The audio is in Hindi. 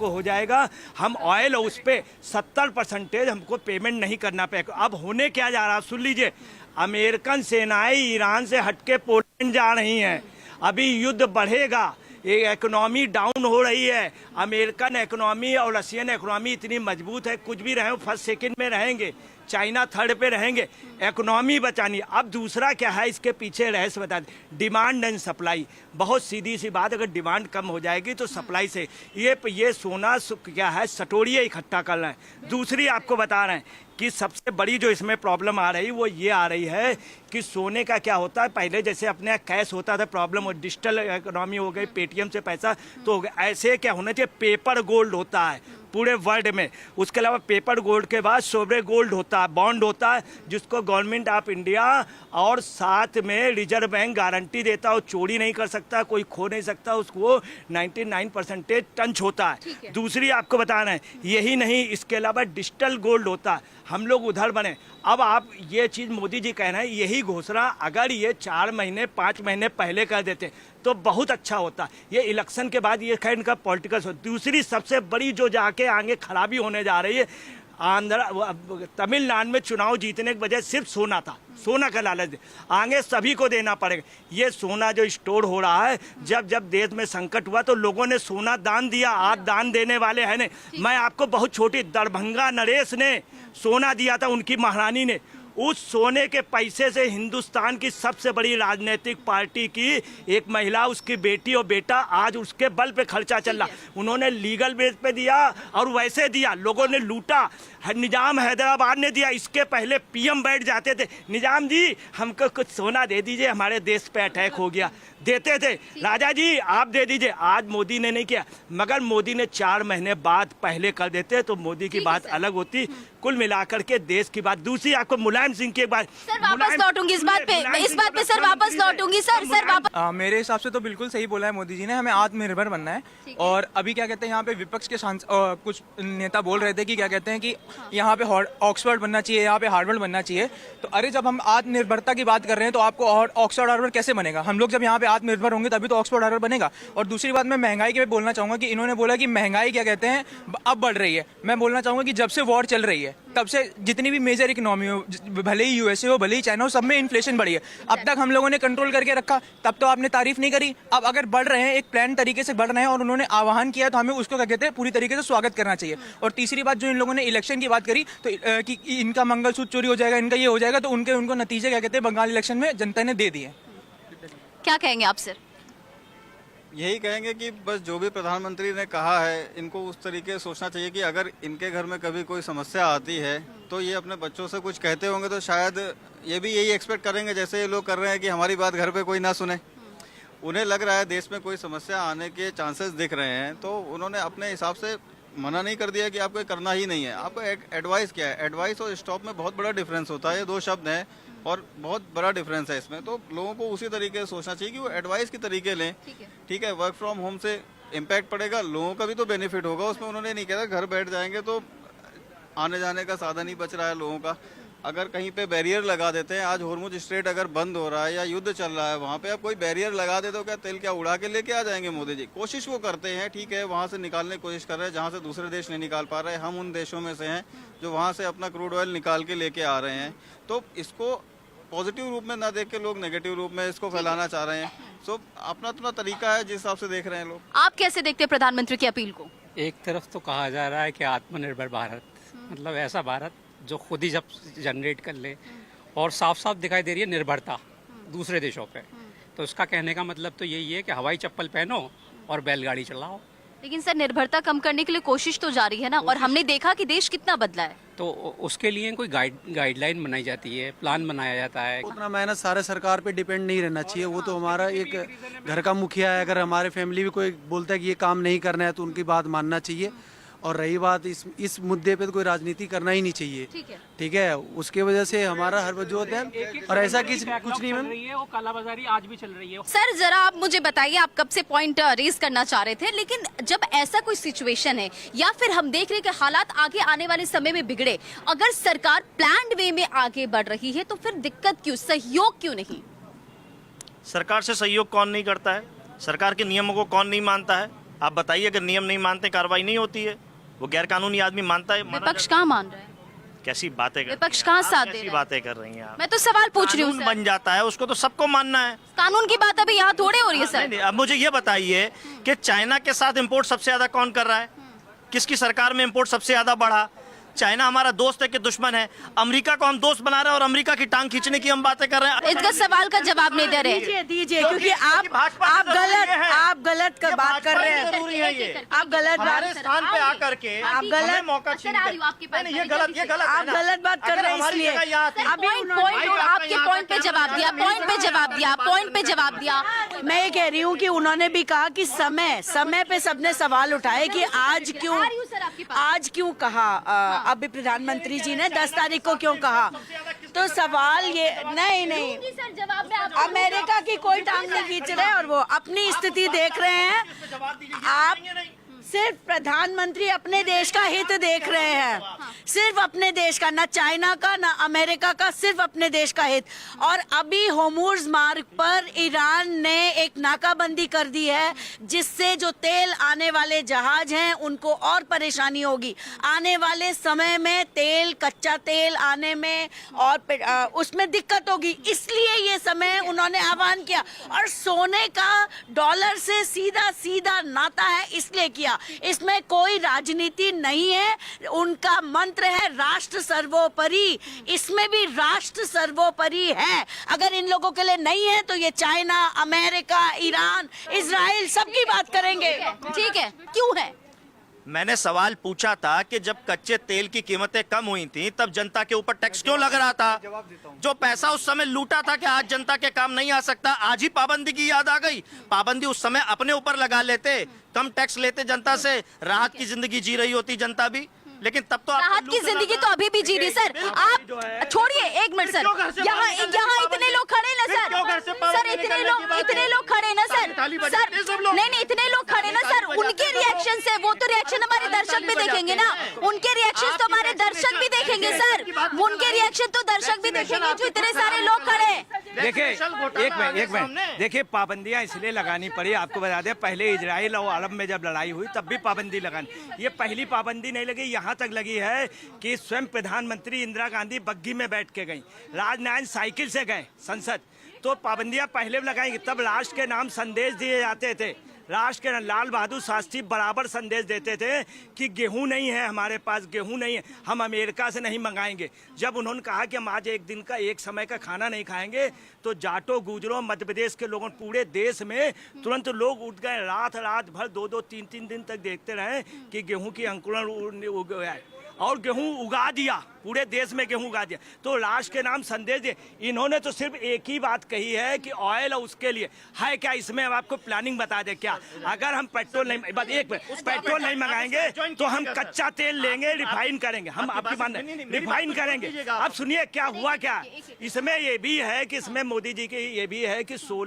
आपको हो जाएगा। हम ऑयल उस पर 70% हमको पेमेंट नहीं करना पड़ेगा। अब होने क्या जा रहा, सुन लीजिए, अमेरिकन सेनाएं ईरान से हटके पोलैंड जा रही हैं। अभी युद्ध बढ़ेगा, ये इकोनॉमी डाउन हो रही है। अमेरिकन इकोनॉमी और रशियन इकोनॉमी इतनी मजबूत है, कुछ भी रहे फर्स्ट सेकंड में रहेंगे, चाइना थर्ड पे रहेंगे। इकोनॉमी बचानी। अब दूसरा क्या है, इसके पीछे रहस्य बता दें, डिमांड एंड सप्लाई। बहुत सीधी सी बात, अगर डिमांड कम हो जाएगी तो सप्लाई से ये सोना क्या है, सटोरिये इकट्ठा कर रहे हैं। दूसरी आपको बता रहे हैं कि सबसे बड़ी जो इसमें प्रॉब्लम आ रही वो ये आ रही है कि सोने का क्या होता है, पहले जैसे अपने कैश होता था प्रॉब्लम, और डिजिटल इकोनॉमी हो गई, पेटीएम से पैसा तो हो गया। ऐसे क्या होना चाहिए, पेपर गोल्ड होता है पूरे वर्ल्ड में। उसके अलावा पेपर गोल्ड के बाद सोवरेन गोल्ड होता है, बॉन्ड होता है, जिसको गवर्नमेंट ऑफ इंडिया और साथ में रिजर्व बैंक गारंटी देता है, चोरी नहीं कर सकता, कोई खो नहीं सकता, उसको 99% टंच होता है। दूसरी आपको बता रहे हैं, यही नहीं, इसके अलावा डिजिटल गोल्ड होता है। हम लोग उधर बने। अब आप ये चीज़ मोदी जी कह रहे हैं, यही घोषणा अगर ये 4 महीने 5 महीने पहले कर देते तो बहुत अच्छा होता। ये इलेक्शन के बाद ये खैर इनका पॉलिटिकल हो। दूसरी सबसे बड़ी जो जाके आगे खराबी होने जा रही है, तमिलनाडु में चुनाव जीतने की वजह सिर्फ सोना था, सोना का लालच आगे सभी को देना पड़ेगा। ये सोना जो स्टोर हो रहा है, जब देश में संकट हुआ तो लोगों ने सोना दान दिया, आज दान देने वाले हैं नहीं। मैं आपको बहुत छोटी, दरभंगा नरेश ने सोना दिया था, उनकी महारानी ने। उस सोने के पैसे से हिंदुस्तान की सबसे बड़ी राजनीतिक पार्टी की एक महिला, उसकी बेटी और बेटा, आज उसके बल पे खर्चा चल रहा। उन्होंने लीगल बेस पे दिया और वैसे दिया, लोगों ने लूटा। निजाम हैदराबाद ने दिया, इसके पहले पीएम बैठ जाते थे, निजाम जी हमको कुछ सोना दे दीजिए, हमारे देश पे अटैक हो गया, देते थे, राजा जी आप दे दीजिए। आज मोदी ने नहीं किया, मगर मोदी ने 4 महीने बाद पहले कर देते तो मोदी की बात अलग होती। कुल मिलाकर के देश की बात। दूसरी आपको मुलायम सिंह की बात, सर वापस लौटूंगी इस बात पे सर वापस लौटूंगी सर वापस। मेरे हिसाब से तो बिल्कुल सही बोला है मोदी जी ने, हमें आत्मनिर्भर बनना है। और अभी क्या कहते हैं, यहाँ पे विपक्ष के कुछ नेता बोल रहे थे कि क्या कहते हैं कि यहाँ पे ऑक्सफोर्ड बनना चाहिए, यहाँ पे हार्वर्ड बनना चाहिए। तो अरे जब हम आत्मनिर्भरता की बात कर रहे हैं तो आपको ऑक्सफोर्ड हार्वर्ड कैसे बनेगा? हम लोग जब यहाँ पे आत्मनिर्भर होंगे तभी तो ऑक्सफोर्ड हार्वर्ड बनेगा। और दूसरी बात मैं महंगाई के बोलना चाहूंगा कि इन्होंने बोला कि महंगाई क्या कहते हैं अब बढ़ रही है। मैं बोलना चाहूंगा कि जब से वॉर चल रही है तब से जितनी भी मेजर इकोनॉमी हो, भले ही यूएसए हो भले ही चाइना हो, सब में इन्फ्लेशन बढ़ी है। अब तक हम लोगों ने कंट्रोल करके रखा, तब तो आपने तारीफ नहीं करी। अब अगर बढ़ रहे हैं, एक प्लान तरीके से बढ़ रहे हैं और उन्होंने आह्वान किया तो हमें उसको क्या कहते हैं पूरी तरीके से स्वागत करना चाहिए। और तीसरी बात, जो इन लोगों ने इलेक्शन की बात करी तो कि इनका मंगलसूत्र चोरी हो जाएगा, इनका ये हो जाएगा, तो उनको नतीजे क्या कहते हैं बंगाल इलेक्शन में जनता ने दे दिए। क्या कहेंगे आप सर? यही कहेंगे कि बस जो भी प्रधानमंत्री ने कहा है, इनको उस तरीके से सोचना चाहिए कि अगर इनके घर में कभी कोई समस्या आती है तो ये अपने बच्चों से कुछ कहते होंगे तो शायद ये भी यही एक्सपेक्ट करेंगे जैसे ये लोग कर रहे हैं कि हमारी बात घर पे कोई ना सुने। उन्हें लग रहा है देश में कोई समस्या आने के चांसेस दिख रहे हैं, तो उन्होंने अपने हिसाब से मना नहीं कर दिया कि आपको करना ही नहीं है। आपको एडवाइस क्या है, एडवाइस और स्टॉप में बहुत बड़ा डिफरेंस होता है। ये 2 शब्द हैं और बहुत बड़ा डिफरेंस है इसमें। तो लोगों को उसी तरीके से सोचना चाहिए कि वो एडवाइस की तरीके लें। ठीक है, वर्क फ्रॉम होम से इम्पैक्ट पड़ेगा, लोगों का भी तो बेनिफिट होगा उसमें। उन्होंने नहीं कहा घर बैठ जाएंगे तो आने जाने का साधन ही बच रहा है लोगों का। अगर कहीं पे बैरियर लगा देते हैं, आज होर्मुज स्ट्रेट अगर बंद हो रहा है या युद्ध चल रहा है वहाँ पे, आप कोई बैरियर लगा देते हो, क्या तेल क्या उड़ा के लेके आ जाएंगे मोदी जी? कोशिश वो करते हैं, ठीक है, वहाँ से निकालने की कोशिश कर रहे हैं जहाँ से दूसरे देश नहीं निकाल पा रहे हैं। हम उन देशों में से हैं जो वहाँ से अपना क्रूड ऑयल निकाल के लेके आ रहे हैं। तो इसको पॉजिटिव रूप में ना देख के लोग नेगेटिव रूप में इसको फैलाना चाह रहे हैं। सो अपना अपना तरीका है जिस हिसाब से देख रहे हैं लोग। आप कैसे देखते हैं प्रधानमंत्री की अपील को? एक तरफ तो कहा जा रहा है कि आत्मनिर्भर भारत, मतलब ऐसा भारत जो खुद ही जब जनरेट कर ले, और साफ साफ दिखाई दे रही है निर्भरता दूसरे देशों पे। तो उसका कहने का मतलब तो यही है कि हवाई चप्पल पहनो और बैलगाड़ी चलाओ। लेकिन सर निर्भरता कम करने के लिए कोशिश तो जारी है ना, और हमने देखा कि देश कितना बदला है। तो उसके लिए कोई गाइडलाइन बनाई जाती है, प्लान बनाया जाता है। उतना मेहनत सारे सरकार पे डिपेंड नहीं रहना चाहिए। वो तो हमारा एक घर का मुखिया है, अगर हमारे फैमिली में कोई बोलता है कि ये काम नहीं करना है तो उनकी बात मानना चाहिए। और रही बात इस मुद्दे पे तो कोई राजनीति करना ही नहीं चाहिए। ठीक है, उसके वजह से हमारा हर वजह होता है। और ऐसा कुछ नहीं मैम, वो कालाबाजारी आज भी चल रही है। सर जरा आप मुझे बताइए, आप कब से पॉइंट रेज करना चाह रहे थे, लेकिन जब ऐसा कोई सिचुएशन है या फिर हम देख रहे हैं कि हालात आगे आने वाले समय में बिगड़े, अगर सरकार प्लान्ड वे में आगे बढ़ रही है तो फिर दिक्कत क्यों, सहयोग क्यों नहीं? सरकार से सहयोग कौन नहीं करता है? सरकार के नियमों को कौन नहीं मानता है? आप बताइए, अगर नियम नहीं मानते कार्रवाई नहीं होती है? वो गैर कानूनी आदमी मानता है? विपक्ष कहाँ मान रहा है? कैसी बातें कर विपक्ष रही हैं कहाँ आप? साथ दे कैसी रहा है? बातें कर रही हैं आप? मैं तो सवाल पूछ रही हूँ कानून सर। बन जाता है उसको तो सबको मानना है। कानून की बात अभी यहाँ थोड़े हो रही है नहीं, सर। नहीं, अब मुझे ये बताइए कि चाइना के साथ इंपोर्ट सबसे ज्यादा कौन कर रहा है? किसकी सरकार में इंपोर्ट सबसे ज्यादा बढ़ा? चाइना हमारा दोस्त है कि दुश्मन है? अमेरिका को हम दोस्त बना रहे हैं और अमेरिका की टांग खींचने की हम बातें कर रहे हैं। इसका सवाल का जवाब नहीं दे रहे। दीजिए क्योंकि आप गलत का बात कर रहे हैं। जरूरी है ये। आप गलत हमारे बात स्थान पे आकर के आप गलत हमें मौका छीन कर- नहीं, ये गलत है आप ना। गलत बात कर अगर रहे हैं हमारी इसलिए। जगह यहाँ आती- अभी उन्होंने- आपके पॉइंट पे जवाब दिया, पॉइंट पे जवाब दिया, पॉइंट पे जवाब दिया। मैं ये कह रही हूँ कि उन्होंने भी कहा कि समय पे सबने सवाल उठाए कि आज क्यों कहा अभी प्रधानमंत्री जी ने 10 तारीख को क्यों कहा। तो सवाल ये नहीं सर जवाब में आप अमेरिका की कोई टांग नहीं खींच रहे और वो अपनी स्थिति देख रहे हैं। आप सिर्फ प्रधानमंत्री अपने देश का हित देख रहे हैं, सिर्फ अपने देश का, ना चाइना का ना अमेरिका का, सिर्फ अपने देश का हित। और अभी होर्मुज़ मार्ग पर ईरान ने एक नाकाबंदी कर दी है जिससे जो तेल आने वाले जहाज हैं उनको और परेशानी होगी। आने वाले समय में तेल, कच्चा तेल आने में और उसमें दिक्कत होगी, इसलिए ये समय उन्होंने आह्वान किया। और सोने का डॉलर से सीधा नाता है इसलिए किया। इसमें कोई राजनीति नहीं है। उनका मंत्र है राष्ट्र सर्वोपरि, इसमें भी राष्ट्र सर्वोपरि है। अगर इन लोगों के लिए नहीं है तो ये चाइना, अमेरिका, ईरान, इजराइल सबकी बात करेंगे। ठीक है, क्यों है? मैंने सवाल पूछा था कि जब कच्चे तेल की कीमतें कम हुई थी तब जनता के ऊपर टैक्स क्यों लग रहा था? जो पैसा उस समय लूटा था कि आज जनता के काम नहीं आ सकता, आज ही पाबंदी की याद आ गई? पाबंदी उस समय अपने ऊपर लगा लेते, कम टैक्स लेते जनता से, राहत की जिंदगी जी रही होती जनता भी। लेकिन तब तो राहत की जिंदगी तो अभी भी जी रही सर। आप छोड़िए एक मिनट सर, यहाँ इतने लोग खड़े ना सर, इतने लोग खड़े ना सर, नहीं इतने लोग खड़े ना सर, उनके रिएक्शन से, वो तो रिएक्शन हमारे दर्शक भी देखेंगे ना, उनके रिएक्शन तो हमारे दर्शक भी देखेंगे सर, उनके रिएक्शन तो दर्शक भी देखेंगे जो इतने सारे लोग खड़े। देखिए एक मिनट देखिए, पाबंदियां इसलिए लगानी पड़ी, आपको बता दें, पहले इजराइल और अरब में जब लड़ाई हुई तब भी पाबंदी लगानी। ये पहली पाबंदी नहीं लगी, यहाँ तक लगी है कि स्वयं प्रधानमंत्री इंदिरा गांधी बग्गी में बैठ के गई, राजनारायण साइकिल से गए संसद। तो पाबंदियां पहले लगाएंगे, तब राष्ट्र के नाम संदेश दिए जाते थे। राष्ट्र के लाल बहादुर शास्त्री बराबर संदेश देते थे कि गेहूं नहीं है हमारे पास, गेहूं नहीं है, हम अमेरिका से नहीं मंगाएंगे। जब उन्होंने कहा कि हम आज एक दिन का, एक समय का खाना नहीं खाएंगे, तो जाटो, गुजरों, मध्य प्रदेश के लोगों, पूरे देश में तुरंत लोग उठ गए। रात भर 2-2, 3-3 दिन तक देखते रहे कि गेहूं की अंकुरण उग गया है और गेहूं उगा दिया, पूरे देश में गेहूं उगा दिया। तो राष्ट्र के नाम संदेश दिए। इन्होंने तो सिर्फ एक ही बात कही है कि ऑयल और उसके लिए है क्या, इसमें हम आपको प्लानिंग बता दे क्या? अगर हम पेट्रोल नहीं, बस एक मिनट, पेट्रोल नहीं मंगाएंगे तो हम कच्चा तेल लेंगे, रिफाइन करेंगे, हम आपकी मान रिफाइन करेंगे। अब सुनिए क्या हुआ, क्या इसमें ये भी है कि इसमें मोदी जी की ये भी है कि